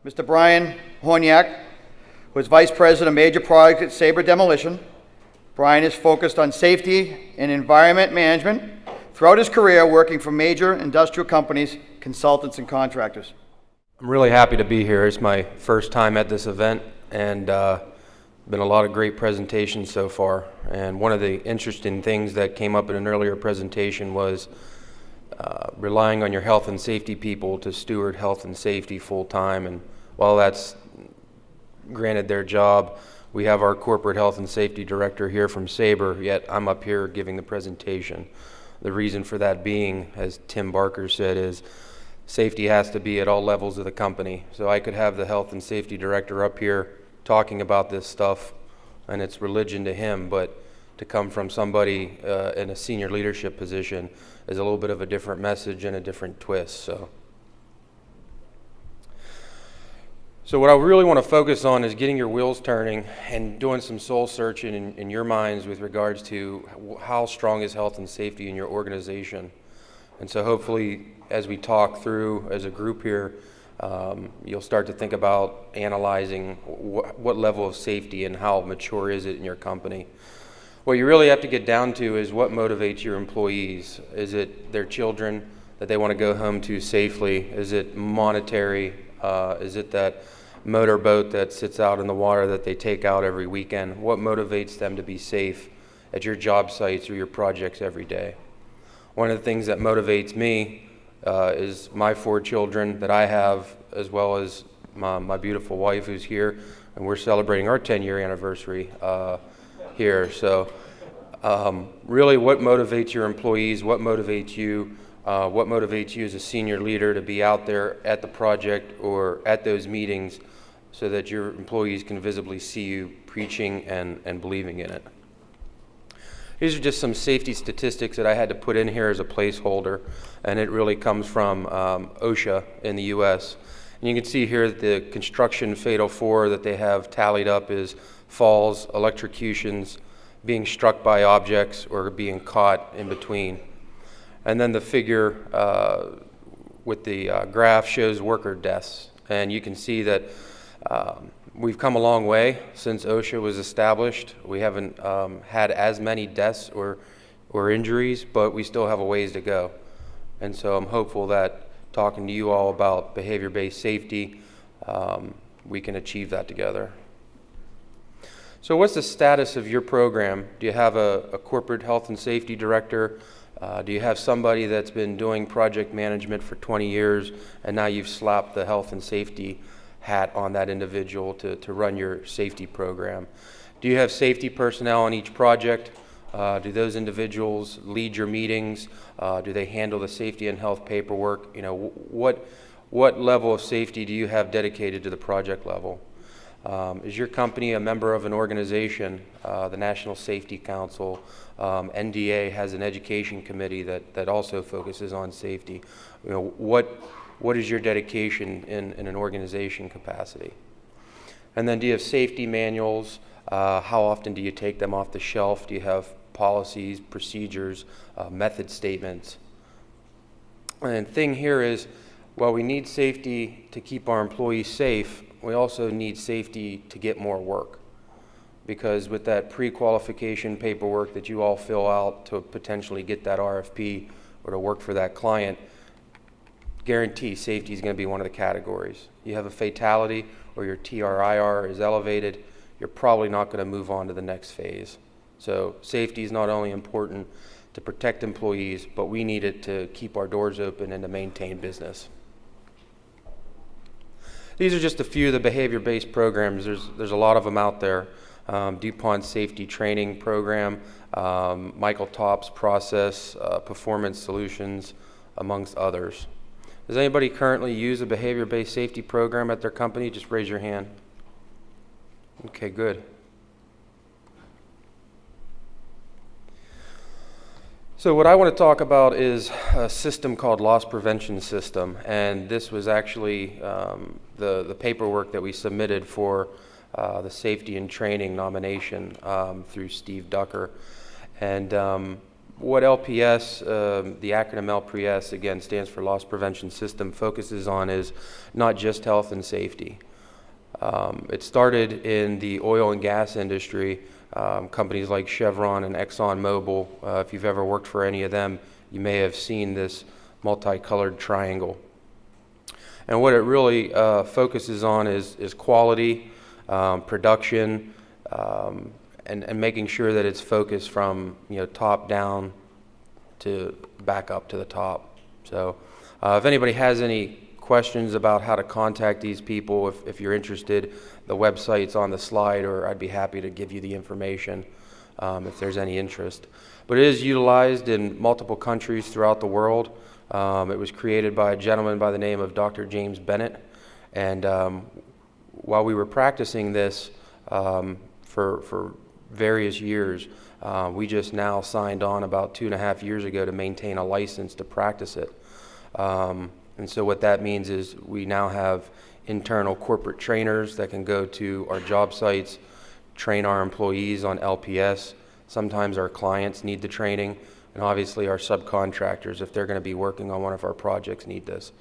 Mr. Brian Hornyak, who is Vice President of Major Projects at Sabre Demolition. Brian is focused on safety and environment management throughout his career, working for major industrial companies, consultants, and contractors. I'm really happy to be here. It's my first time at this event, and been a lot of great presentations so far. And one of the interesting things that came up in an earlier presentation was relying on your health and safety people to steward health and safety full time. And while that's granted their job, we have our corporate health and safety director here from Sabre, yet I'm up here giving the presentation. The reason for that being, as Tim Barker said, is safety has to be at all levels of the company. So I could have the health and safety director up here talking about this stuff, and it's religion to him, but to come from somebody in a senior leadership position is a little bit of a different message and a different twist. So what I really want to focus on is getting your wheels turning and doing some soul searching in your minds with regards to how strong is health and safety in your organization. And so hopefully, as we talk through as a group here, you'll start to think about analyzing what level of safety and how mature is it in your company. What you really have to get down to is what motivates your employees. Is it their children that they want to go home to safely? Is it monetary? Is it that motorboat that sits out in the water that they take out every weekend? What motivates them to be safe at your job sites or your projects every day? One of the things that motivates me is my 4 children that I have, as well as my beautiful wife who's here, and we're celebrating our 10-year anniversary here. So really, what motivates your employees? What motivates you? What motivates you as a senior leader to be out there at the project or at those meetings so that your employees can visibly see you preaching and believing in it? These are just some safety statistics that I had to put in here as a placeholder, and it really comes from OSHA in the U.S. And you can see here that the construction fatal 4 that they have tallied up is falls, electrocutions, being struck by objects, or being caught in between. And then the figure with the graph shows worker deaths. And you can see that we've come a long way since OSHA was established. We haven't had as many deaths or injuries, but we still have a ways to go. And so I'm hopeful that talking to you all about behavior-based safety, we can achieve that together. So what's the status of your program? Do you have a corporate health and safety director? Do you have somebody that's been doing project management for 20 years and now you've slapped the health and safety hat on that individual to run your safety program? Do you have safety personnel on each project? Do those individuals lead your meetings? Do they handle the safety and health paperwork? You know, what level of safety do you have dedicated to the project level? Is your company a member of an organization, the National Safety Council? NDA has an education committee that also focuses on safety. You know, what is your dedication in an organization capacity? And then do you have safety manuals? How often do you take them off the shelf? Do you have policies, procedures, method statements? And the thing here is, while we need safety to keep our employees safe, we also need safety to get more work. Because with that pre-qualification paperwork that you all fill out to potentially get that RFP or to work for that client, guarantee safety is going to be one of the categories. You have a fatality or your TRIR is elevated, you're probably not going to move on to the next phase. So safety is not only important to protect employees, but we need it to keep our doors open and to maintain business. These are just a few of the behavior-based programs. There's a lot of them out there. DuPont Safety Training Program, Michael Topp's Process, Performance Solutions, amongst others. Does anybody currently use a behavior-based safety program at their company? Just raise your hand. Okay, good. So what I want to talk about is a system called Loss Prevention System, and this was actually the paperwork that we submitted for the Safety and Training nomination through Steve Ducker. And what LPS, the acronym LPS, again, stands for Loss Prevention System, focuses on is not just health and safety. It started in the oil and gas industry. Companies like Chevron and ExxonMobil, if you've ever worked for any of them, you may have seen this multicolored triangle. And what it really focuses on is quality, production, and making sure that it's focused from top down to back up to the top. So if anybody has any questions about how to contact these people, if you're interested, the website's on the slide, or I'd be happy to give you the information if there's any interest. But it is utilized in multiple countries throughout the world. It was created by a gentleman by the name of Dr. James Bennett, and while we were practicing this for various years, we just now signed on about 2.5 years ago to maintain a license to practice it. And so what that means is we now have internal corporate trainers that can go to our job sites, train our employees on LPS. Sometimes our clients need the training, and obviously our subcontractors, if they're going to be working on one of our projects, need this.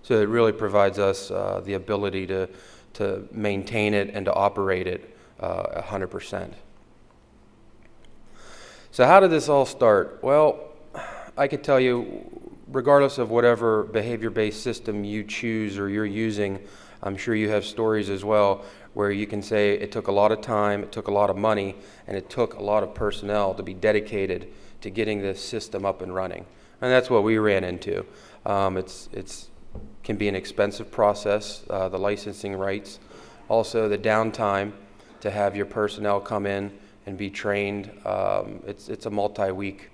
So it really provides us the ability to maintain it and to operate it 100%. So how did this all start? Well, I could tell you, regardless of whatever behavior-based system you choose or you're using, I'm sure you have stories as well where you can say it took a lot of time, it took a lot of money, and it took a lot of personnel to be dedicated to getting this system up and running. And that's what we ran into. It's can be an expensive process, the licensing rights, also the downtime to have your personnel come in and be trained. It's a multi-week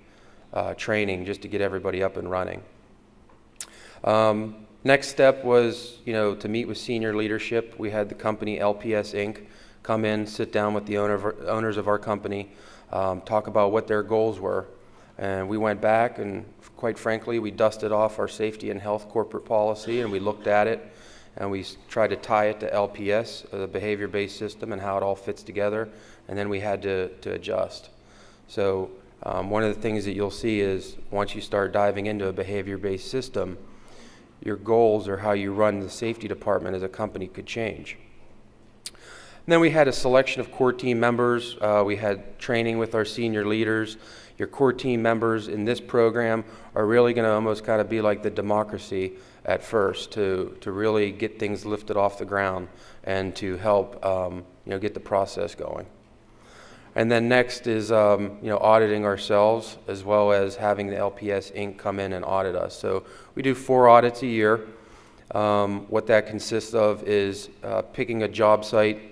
training just to get everybody up and running. Next step was, to meet with senior leadership. We had the company LPS Inc. come in, sit down with the owners of our company, talk about what their goals were. And we went back and, quite frankly, we dusted off our safety and health corporate policy, and we looked at it, and we tried to tie it to LPS, the behavior-based system, and how it all fits together. And then we had to adjust. So one of the things that you'll see is once you start diving into a behavior-based system, your goals or how you run the safety department as a company could change. And then we had a selection of core team members. We had training with our senior leaders. Your core team members in this program are really going to almost kind of be like the democracy at first to really get things lifted off the ground and to help get the process going. And then next is auditing ourselves, as well as having the LPS Inc. come in and audit us. So we do 4 audits a year. What that consists of is picking a job site,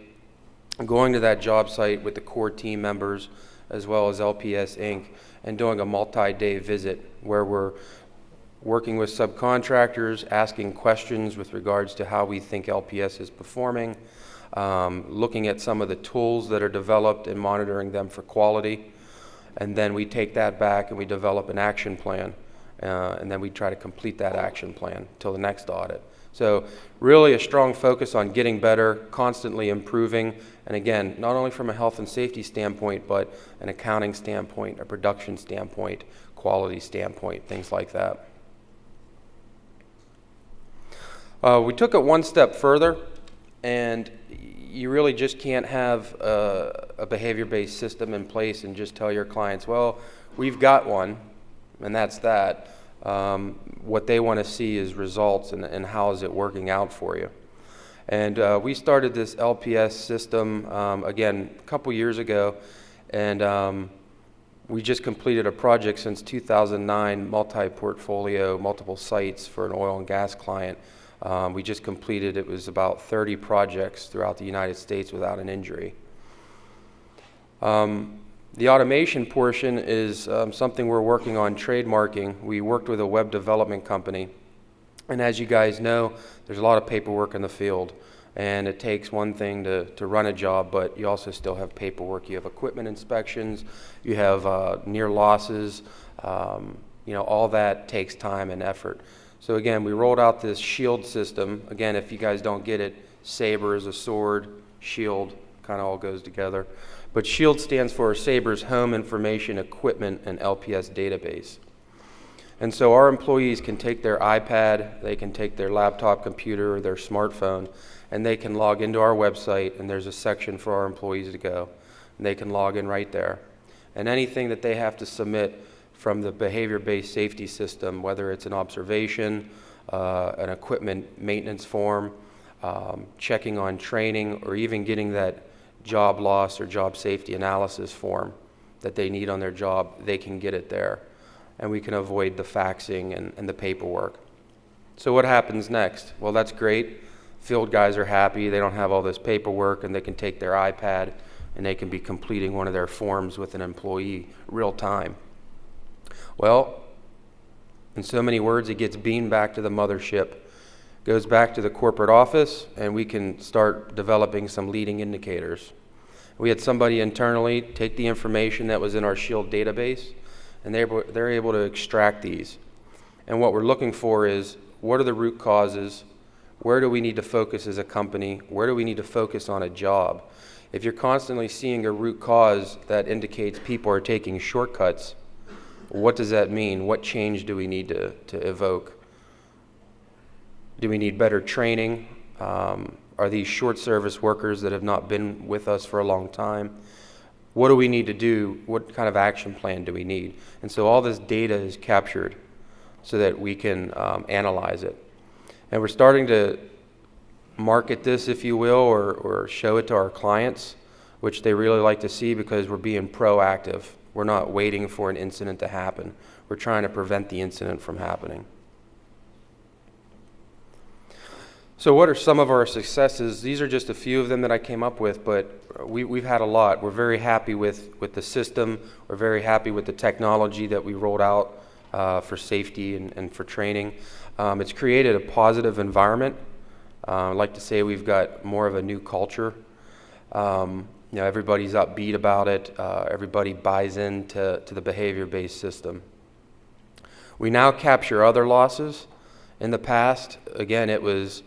going to that job site with the core team members, as well as LPS Inc., and doing a multi-day visit where we're working with subcontractors, asking questions with regards to how we think LPS is performing, looking at some of the tools that are developed and monitoring them for quality. And then we take that back and we develop an action plan. And then we try to complete that action plan till the next audit. So really a strong focus on getting better, constantly improving. And again, not only from a health and safety standpoint, but an accounting standpoint, a production standpoint, quality standpoint, things like that. We took it one step further, and you really just can't have a behavior-based system in place and just tell your clients, well, we've got one, and that's that. What they want to see is results and how is it working out for you. And we started this LPS system, again, a couple years ago, and we just completed a project since 2009, multi-portfolio, multiple sites for an oil and gas client. We just completed, it was about 30 projects throughout the United States without an injury. The automation portion is something we're working on trademarking. We worked with a web development company, and as you guys know, there's a lot of paperwork in the field, and it takes one thing to run a job, but you also still have paperwork. You have equipment inspections, you have near losses, all that takes time and effort. So again, we rolled out this shield system. Again, if you guys don't get it, Sabre is a sword, shield kind of all goes together. But SHIELD stands for Sabre's Home Information Equipment and LPS Database. And so our employees can take their iPad, they can take their laptop computer or their smartphone, and they can log into our website, and there's a section for our employees to go. And they can log in right there. And anything that they have to submit from the behavior-based safety system, whether it's an observation, an equipment maintenance form, checking on training, or even getting that job loss or job safety analysis form that they need on their job, they can get it there. And we can avoid the faxing and the paperwork. So what happens next? Well, that's great. Field guys are happy. They don't have all this paperwork, and they can take their iPad and they can be completing one of their forms with an employee real time. Well, in so many words, it gets beamed back to the mothership, goes back to the corporate office, and we can start developing some leading indicators. We had somebody internally take the information that was in our SHIELD database, and they're able to extract these. And what we're looking for is, what are the root causes? Where do we need to focus as a company? Where do we need to focus on a job? If you're constantly seeing a root cause that indicates people are taking shortcuts, what does that mean? What change do we need to evoke? Do we need better training? Are these short service workers that have not been with us for a long time? What do we need to do? What kind of action plan do we need? And so all this data is captured so that we can analyze it. And we're starting to market this, if you will, or show it to our clients, which they really like to see because we're being proactive. We're not waiting for an incident to happen. We're trying to prevent the incident from happening. So what are some of our successes? These are just a few of them that I came up with, but we've had a lot. We're very happy with the system. We're very happy with the technology that we rolled out for safety and for training. It's created a positive environment. I'd like to say we've got more of a new culture. Everybody's upbeat about it. Everybody buys into the behavior-based system. We now capture other losses. In the past, again, it was,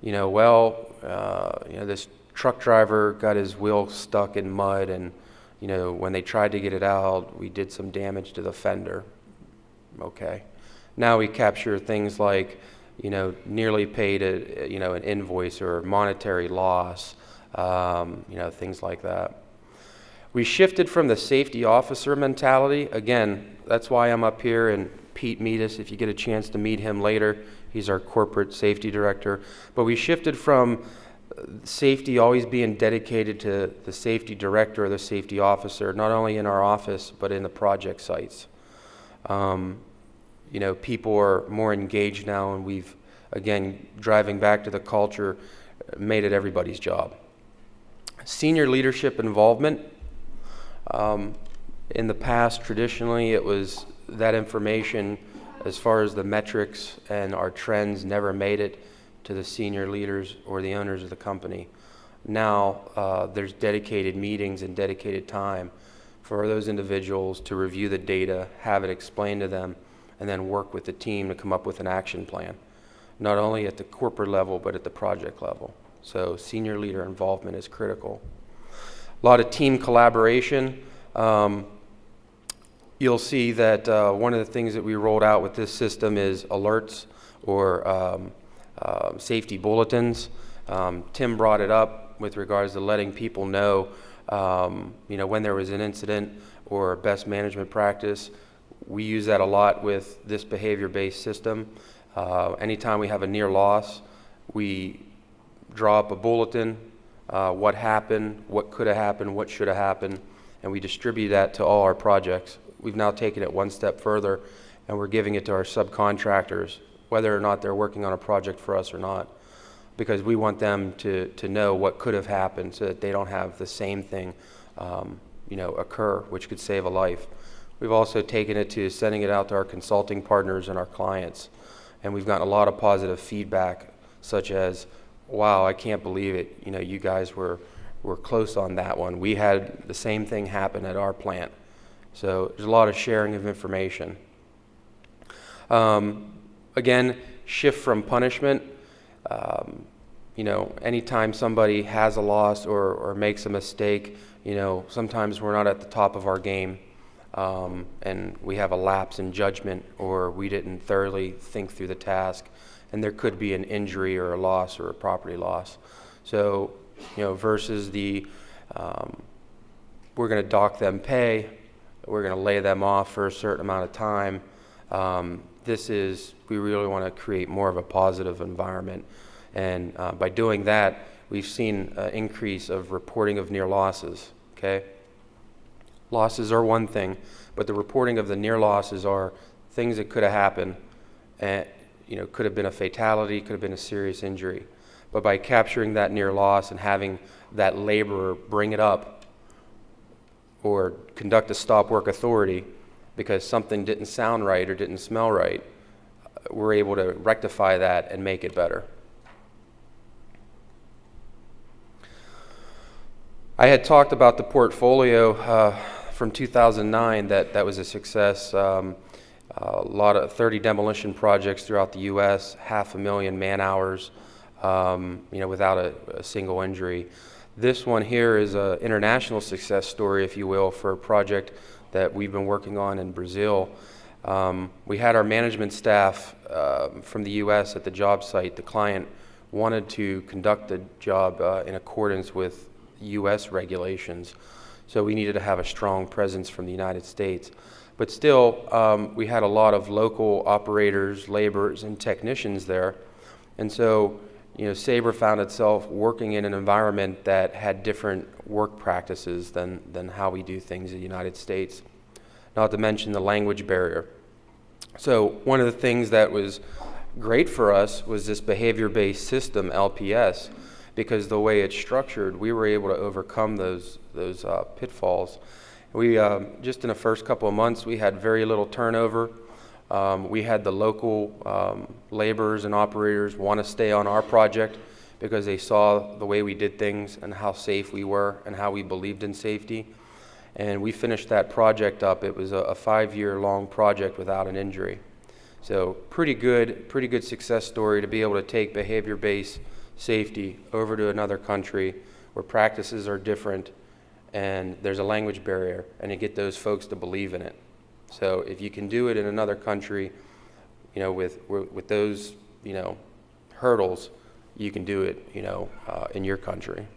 this truck driver got his wheel stuck in mud, and when they tried to get it out, we did some damage to the fender. Okay. Now we capture things like, nearly paid an invoice or monetary loss, things like that. We shifted from the safety officer mentality. Again, that's why I'm up here, and Pete Meadis, if you get a chance to meet him later, he's our corporate safety director. But we shifted from safety always being dedicated to the safety director or the safety officer, not only in our office, but in the project sites. People are more engaged now, and we've, again, driving back to the culture, made it everybody's job. Senior leadership involvement. In the past, traditionally, it was that information, as far as the metrics and our trends, never made it to the senior leaders or the owners of the company. Now, there's dedicated meetings and dedicated time for those individuals to review the data, have it explained to them, and then work with the team to come up with an action plan, not only at the corporate level, but at the project level. So senior leader involvement is critical. A lot of team collaboration. You'll see that one of the things that we rolled out with this system is alerts or safety bulletins. Tim brought it up with regards to letting people know, when there was an incident or best management practice. We use that a lot with this behavior-based system. Anytime we have a near loss, we draw up a bulletin, what happened, what could have happened, what should have happened, and we distribute that to all our projects. We've now taken it one step further, and we're giving it to our subcontractors, whether or not they're working on a project for us or not, because we want them to know what could have happened so that they don't have the same thing occur, which could save a life. We've also taken it to sending it out to our consulting partners and our clients, and we've gotten a lot of positive feedback, such as, wow, I can't believe it, you guys were close on that one. We had the same thing happen at our plant. So there's a lot of sharing of information. Again, shift from punishment. anytime somebody has a loss or makes a mistake, sometimes we're not at the top of our game, and we have a lapse in judgment, or we didn't thoroughly think through the task, and there could be an injury or a loss or a property loss. So, versus the we're going to dock them pay, we're going to lay them off for a certain amount of time. We really want to create more of a positive environment. And by doing that, we've seen an increase of reporting of near losses, okay? Losses are one thing, but the reporting of the near losses are things that could have happened, and could have been a fatality, could have been a serious injury. But by capturing that near loss and having that laborer bring it up or conduct a stop work authority because something didn't sound right or didn't smell right, we're able to rectify that and make it better. I had talked about the portfolio from 2009 that was a success. A lot of 30 demolition projects throughout the U.S., 500,000 man-hours, without a single injury. This one here is an international success story, if you will, for a project that we've been working on in Brazil. We had our management staff from the U.S. at the job site. The client wanted to conduct the job in accordance with U.S. regulations, so we needed to have a strong presence from the United States. But still, we had a lot of local operators, laborers, and technicians there, and so Sabre found itself working in an environment that had different work practices than how we do things in the United States, not to mention the language barrier. So one of the things that was great for us was this behavior-based system, LPS, because the way it's structured, we were able to overcome those pitfalls. We just in the first couple of months, we had very little turnover. We had the local laborers and operators want to stay on our project because they saw the way we did things and how safe we were and how we believed in safety. And we finished that project up. It was a 5-year-long project without an injury. So pretty good success story to be able to take behavior-based safety over to another country where practices are different and there's a language barrier, and to get those folks to believe in it. So if you can do it in another country, with those, hurdles, you can do it, in your country.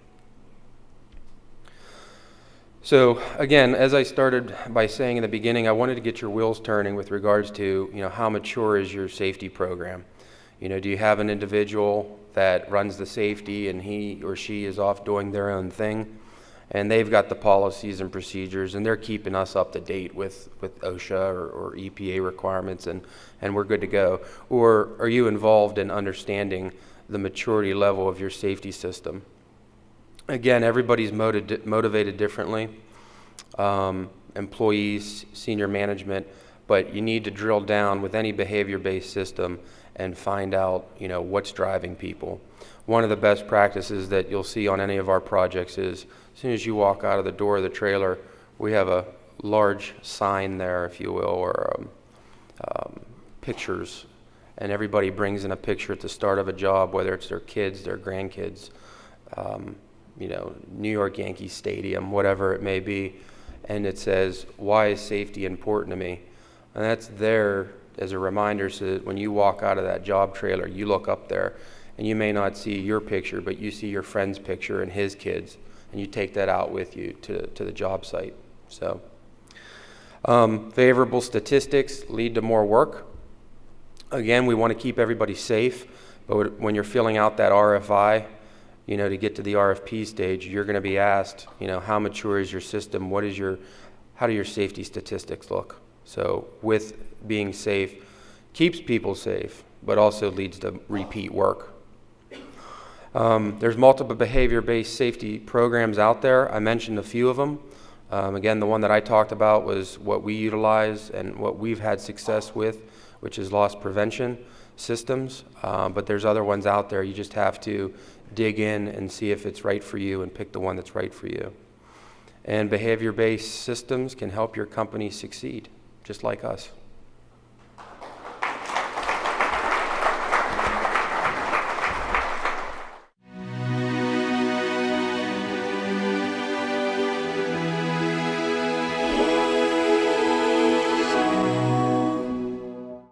So again, as I started by saying in the beginning, I wanted to get your wheels turning with regards to, how mature is your safety program? Do you have an individual that runs the safety and he or she is off doing their own thing, and they've got the policies and procedures and they're keeping us up to date with OSHA or EPA requirements, and we're good to go? Or are you involved in understanding the maturity level of your safety system? Again, everybody's motivated differently, employees, senior management, but you need to drill down with any behavior-based system and find out, what's driving people. One of the best practices that you'll see on any of our projects is as soon as you walk out of the door of the trailer, we have a large sign there, if you will, or pictures, and everybody brings in a picture at the start of a job, whether it's their kids, their grandkids, New York Yankee Stadium, whatever it may be, and it says, "Why is safety important to me?" And that's there as a reminder so that when you walk out of that job trailer, you look up there, and you may not see your picture, but you see your friend's picture and his kids, and you take that out with you to the job site. So, favorable statistics lead to more work. Again, we want to keep everybody safe, but when you're filling out that RFI, to get to the RFP stage, you're going to be asked, how mature is your system? How do your safety statistics look? So with being safe, keeps people safe, but also leads to repeat work. There's multiple behavior-based safety programs out there. I mentioned a few of them. Again, the one that I talked about was what we utilize and what we've had success with, which is loss prevention systems. But there's other ones out there. You just have to dig in and see if it's right for you and pick the one that's right for you. And behavior-based systems can help your company succeed, just like us.